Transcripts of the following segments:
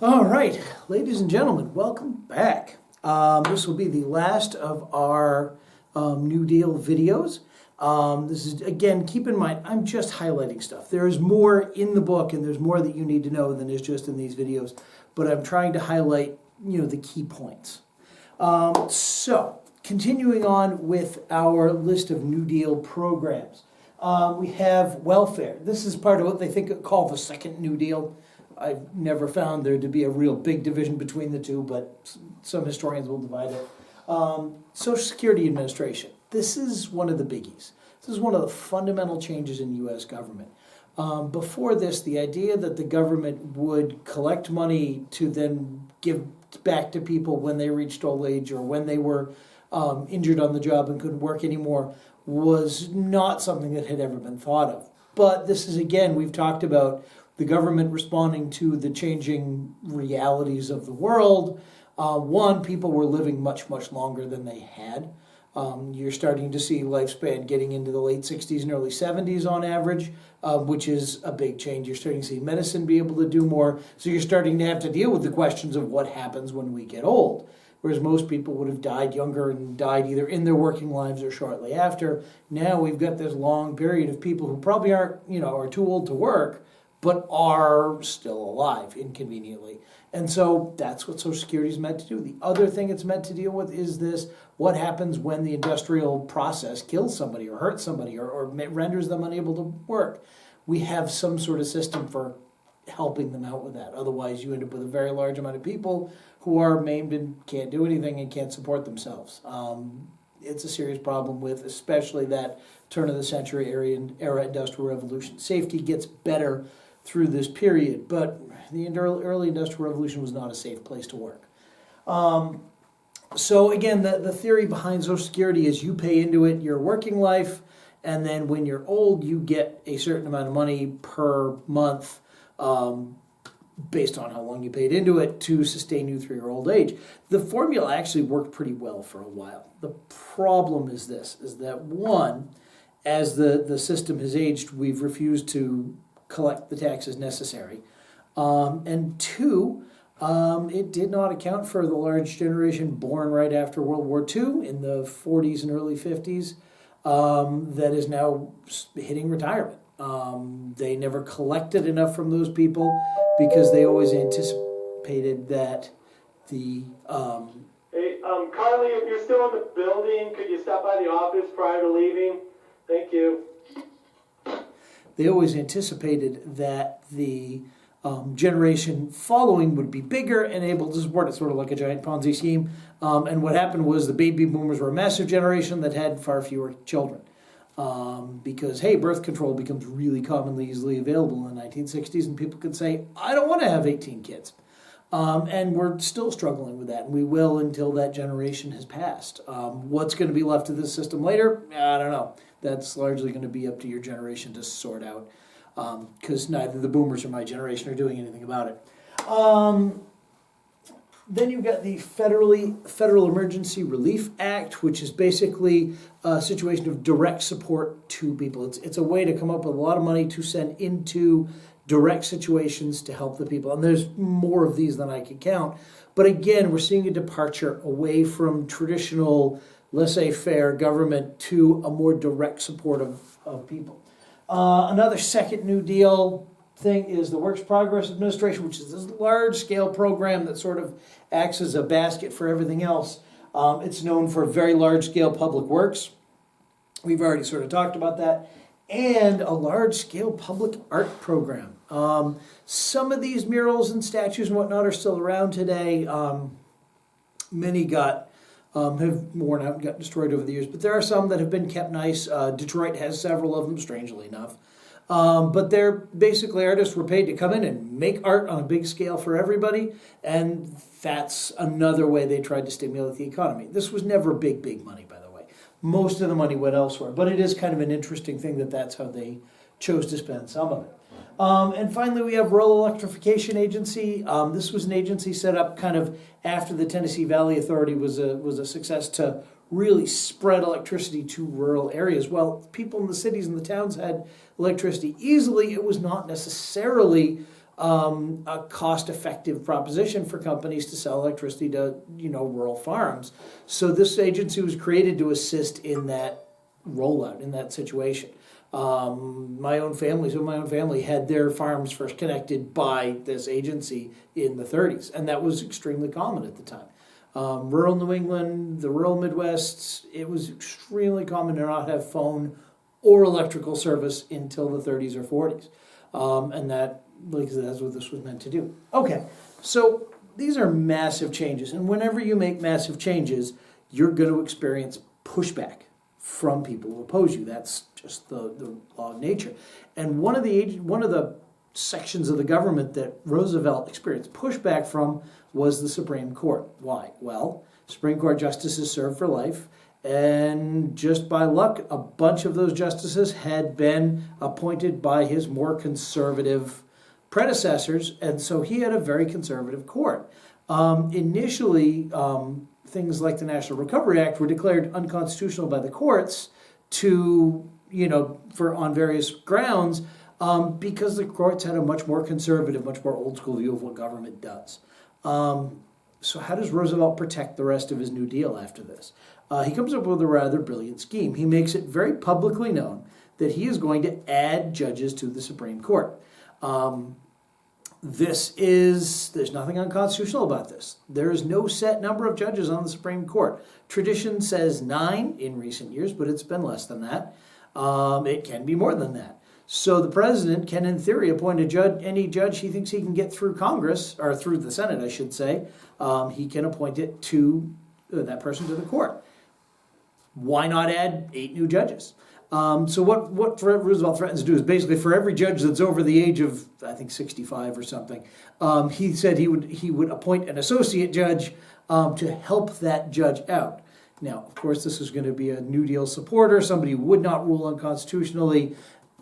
All right, ladies and gentlemen, welcome back. This will be the last of our New Deal videos. This is, again, keep in mind, I'm just highlighting stuff. There's more in the book and there's more that you need to know than is just in these videos, but I'm trying to highlight, the key points. So, continuing on with our list of New Deal programs. We have welfare. This is part of what they call the second New Deal. I've never found there to be a real big division between the two, but some historians will divide it. Social Security Administration. This is one of the biggies. This is one of the fundamental changes in U.S. government. Before this, the idea that the government would collect money to then give back to people when they reached old age or when they were injured on the job and couldn't work anymore was not something that had ever been thought of. But this is, again, we've talked about the government responding to the changing realities of the world. One, people were living much, much longer than they had. You're starting to see lifespan getting into the late 60s and early 70s on average, which is a big change. You're starting to see medicine be able to do more. So you're starting to have to deal with the questions of what happens when we get old. Whereas most people would have died younger and died either in their working lives or shortly after. Now we've got this long period of people who probably aren't, are too old to work, but are still alive inconveniently. And so that's what Social Security is meant to do. The other thing it's meant to deal with is this: what happens when the industrial process kills somebody or hurts somebody or renders them unable to work? We have some sort of system for helping them out with that. Otherwise, you end up with a very large amount of people who are maimed and can't do anything and can't support themselves. It's a serious problem with especially that turn of the century era industrial revolution. Safety gets better through this period, but the early industrial revolution was not a safe place to work. So again, the theory behind Social Security is you pay into it your working life, and then when you're old, you get a certain amount of money per month based on how long you paid into it to sustain you through your old age. The formula actually worked pretty well for a while. The problem is this, is that one, as the system has aged, we've refused to collect the taxes necessary. And two, it did not account for the large generation born right after World War II in the 40s and early 50s that is now hitting retirement. They never collected enough from those people because they always anticipated that the... Hey, Carly, if you're still in the building, could you stop by the office prior to leaving? Thank you. They always anticipated that the generation following would be bigger and able to support it, sort of like a giant Ponzi scheme. And what happened was the baby boomers were a massive generation that had far fewer children. Because, hey, birth control becomes really commonly easily available in the 1960s, and people could say, I don't want to have 18 kids. And we're still struggling with that, and we will until that generation has passed. What's going to be left of this system later? I don't know. That's largely going to be up to your generation to sort out, because neither the boomers or my generation are doing anything about it. Then you've got the Federal Emergency Relief Act, which is basically a situation of direct support to people. It's a way to come up with a lot of money to send into direct situations to help the people. And there's more of these than I could count. But again, we're seeing a departure away from traditional laissez-faire government to a more direct support of people. Another second New Deal thing is the Works Progress Administration, which is this large-scale program that sort of acts as a basket for everything else. It's known for very large-scale public works. We've already sort of talked about that. And a large-scale public art program. Some of these murals and statues and whatnot are still around today. Many have worn out and got destroyed over the years, but there are some that have been kept nice. Detroit has several of them, strangely enough. But they're basically artists were paid to come in and make art on a big scale for everybody, and that's another way they tried to stimulate the economy. This was never big money, by the way. Most of the money went elsewhere, but it is kind of an interesting thing that that's how they chose to spend some of it. And finally, we have Rural Electrification Agency. This was an agency set up kind of after the Tennessee Valley Authority was a success to really spread electricity to rural areas. Well, people in the cities and the towns had electricity easily. It was not necessarily a cost-effective proposition for companies to sell electricity to, rural farms. So this agency was created to assist in that rollout, in that situation. My own family had their farms first connected by this agency in the 30s, and that was extremely common at the time. Rural New England, the rural Midwest, it was extremely common to not have phone or electrical service until the 30s or 40s. And that, like I said, that's what this was meant to do. Okay, so these are massive changes, and whenever you make massive changes, you're going to experience pushback from people who oppose you. That's just the law of nature. And one of the sections of the government that Roosevelt experienced pushback from was the Supreme Court. Why? Well, Supreme Court justices served for life, and just by luck, a bunch of those justices had been appointed by his more conservative predecessors, and so he had a very conservative court. Initially, things like the National Recovery Act were declared unconstitutional by the courts on various grounds, because the courts had a much more conservative, much more old school view of what government does. So how does Roosevelt protect the rest of his New Deal after this? He comes up with a rather brilliant scheme. He makes it very publicly known that he is going to add judges to the Supreme Court. There's nothing unconstitutional about this. There is no set number of judges on the Supreme Court. Tradition says 9 in recent years, but it's been less than that. It can be more than that. So the president can, in theory, appoint any judge he thinks he can get through Congress, or through the Senate, I should say. He can appoint it to that person to the court. Why not add 8 new judges? So what Roosevelt threatens to do is basically for every judge that's over the age of, I think, 65 or something, he said he would appoint an associate judge to help that judge out. Now, of course, this is going to be a New Deal supporter, somebody who would not rule unconstitutionally.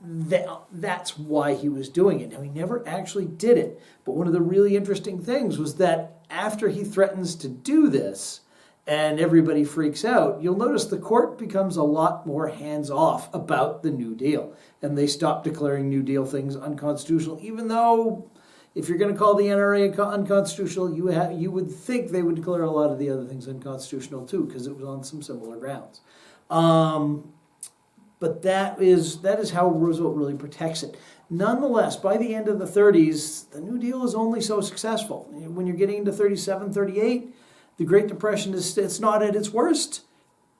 That's why he was doing it. Now, he never actually did it. But one of the really interesting things was that after he threatens to do this, and everybody freaks out, you'll notice the court becomes a lot more hands-off about the New Deal. And they stop declaring New Deal things unconstitutional, even though if you're going to call the NRA unconstitutional, you would think they would declare a lot of the other things unconstitutional too, because it was on some similar grounds. But that is how Roosevelt really protects it. Nonetheless, by the end of the 30s, the New Deal is only so successful. When you're getting into 37, 38, the Great Depression it's not at its worst,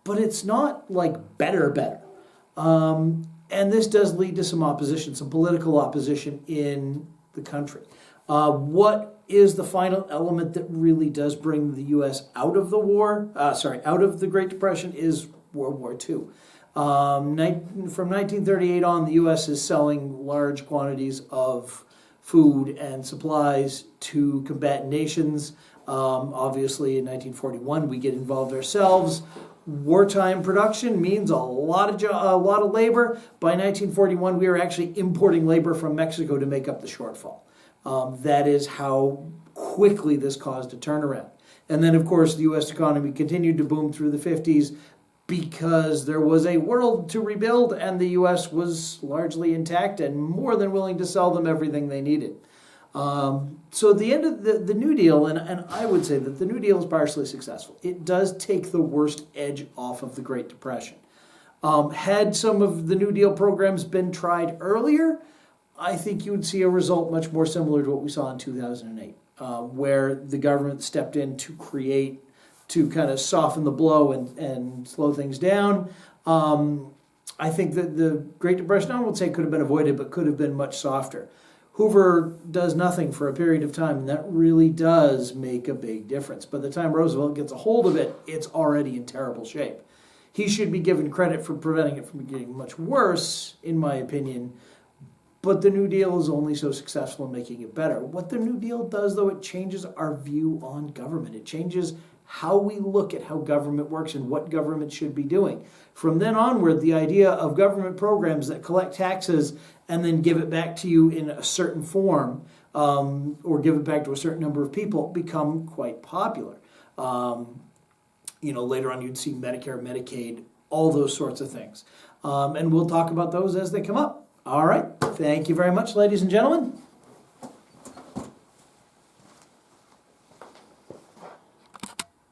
but it's not like better. And this does lead to some opposition, some political opposition in the country. What is the final element that really does bring the U.S. out of the Great Depression is World War II. From 1938 on, the U.S. is selling large quantities of food and supplies to combatant nations. Obviously, in 1941, we get involved ourselves. Wartime production means a lot of labor. By 1941, we are actually importing labor from Mexico to make up the shortfall. That is how quickly this caused a turnaround. And then, of course, the U.S. economy continued to boom through the 50s because there was a world to rebuild, and the U.S. was largely intact and more than willing to sell them everything they needed. So at the end of the New Deal, and I would say that the New Deal is partially successful. It does take the worst edge off of the Great Depression. Had some of the New Deal programs been tried earlier, I think you would see a result much more similar to what we saw in 2008, where the government stepped in to kind of soften the blow and slow things down. I think that the Great Depression, I won't say could have been avoided, but could have been much softer. Hoover does nothing for a period of time, and that really does make a big difference. By the time Roosevelt gets a hold of it, it's already in terrible shape. He should be given credit for preventing it from getting much worse, in my opinion, but the New Deal is only so successful in making it better. What the New Deal does, though, it changes our view on government. It changes how we look at how government works and what government should be doing. From then onward, the idea of government programs that collect taxes and then give it back to you in a certain form, or give it back to a certain number of people, become quite popular. Later on you'd see Medicare, Medicaid, all those sorts of things. And we'll talk about those as they come up. All right. Thank you very much, ladies and gentlemen.